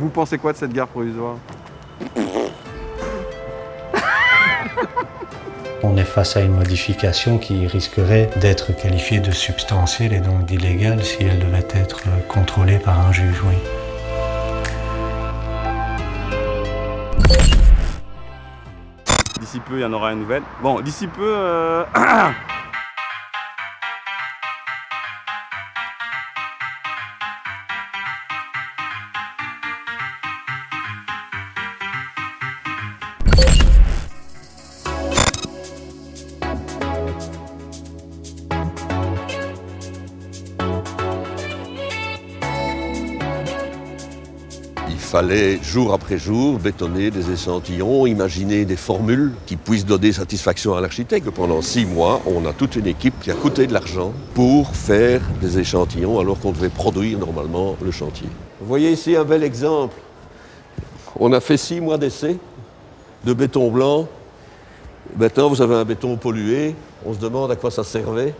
Vous pensez quoi de cette gare provisoire? On est face à une modification qui risquerait d'être qualifiée de substantielle et donc d'illégale si elle devait être contrôlée par un juge, oui. D'ici peu, il y en aura une nouvelle. Bon, d'ici peu... Il fallait jour après jour bétonner des échantillons, imaginer des formules qui puissent donner satisfaction à l'architecte. Pendant 6 mois, on a toute une équipe qui a coûté de l'argent pour faire des échantillons alors qu'on devait produire normalement le chantier. Vous voyez ici un bel exemple. On a fait 6 mois d'essai de béton blanc. Maintenant, vous avez un béton pollué. On se demande à quoi ça servait.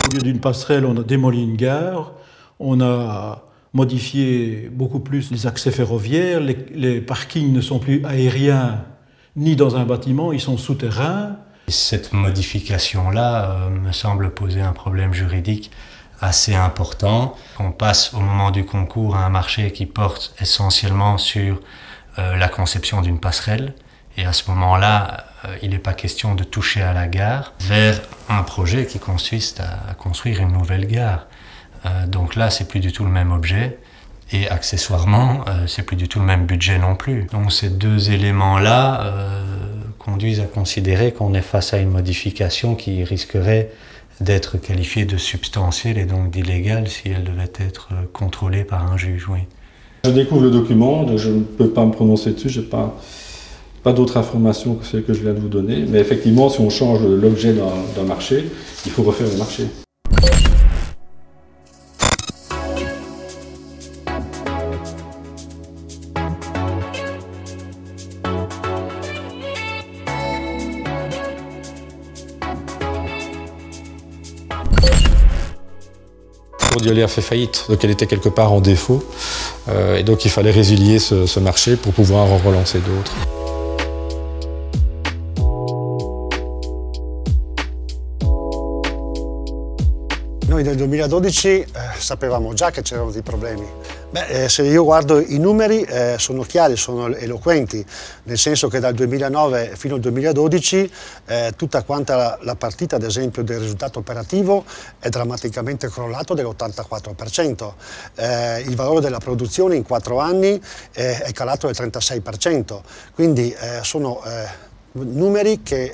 Au lieu d'une passerelle, on a démoli une gare, on a modifié beaucoup plus les accès ferroviaires, les parkings ne sont plus aériens ni dans un bâtiment, ils sont souterrains. Cette modification-là me semble poser un problème juridique assez important. On passe au moment du concours à un marché qui porte essentiellement sur la conception d'une passerelle. Et à ce moment-là, il n'est pas question de toucher à la gare vers un projet qui consiste à construire une nouvelle gare. Donc là, c'est plus du tout le même objet et accessoirement, c'est plus du tout le même budget non plus. Donc ces deux éléments-là conduisent à considérer qu'on est face à une modification qui risquerait d'être qualifiée de substantielle et donc d'illégale si elle devait être contrôlée par un juge, oui. Je découvre le document, donc je ne peux pas me prononcer dessus, je n'ai pas d'autres informations que celles que je viens de vous donner. Mais effectivement, si on change l'objet d'un marché, il faut refaire le marché. Cordioli a fait faillite, donc elle était quelque part en défaut. Et donc il fallait résilier ce marché pour pouvoir en relancer d'autres. Noi nel 2012 sapevamo già che c'erano dei problemi. Se io guardo i numeri sono chiari, sono eloquenti, nel senso che dal 2009 fino al 2012 tutta quanta la partita, ad esempio, del risultato operativo è drammaticamente crollato dell'84%. Il valore della produzione in 4 anni è calato del 36%, quindi sono numeri che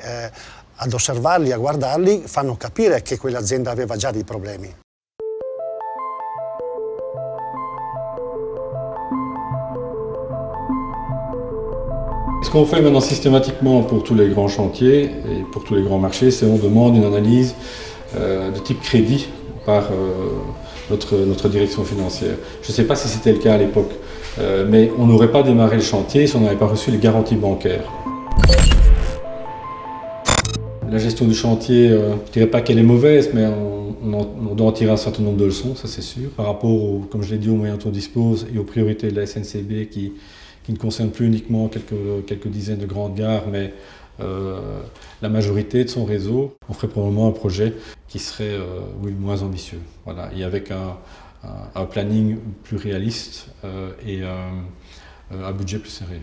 ad osservarli, a guardarli, fanno capire che quell'azienda aveva già dei problemi. Ce qu'on fait maintenant systématiquement pour tous les grands chantiers et pour tous les grands marchés, c'est qu'on demande une analyse de type crédit par notre direction financière. Je ne sais pas si c'était le cas à l'époque, mais on n'aurait pas démarré le chantier si on n'avait pas reçu les garanties bancaires. La gestion du chantier, je ne dirais pas qu'elle est mauvaise, mais on doit en tirer un certain nombre de leçons, ça c'est sûr, par rapport, comme je l'ai dit, aux moyens dont on dispose et aux priorités de la SNCB qui ne concernent plus uniquement quelques dizaines de grandes gares, mais la majorité de son réseau. On ferait probablement un projet qui serait moins ambitieux, voilà, et avec un planning plus réaliste et un budget plus serré.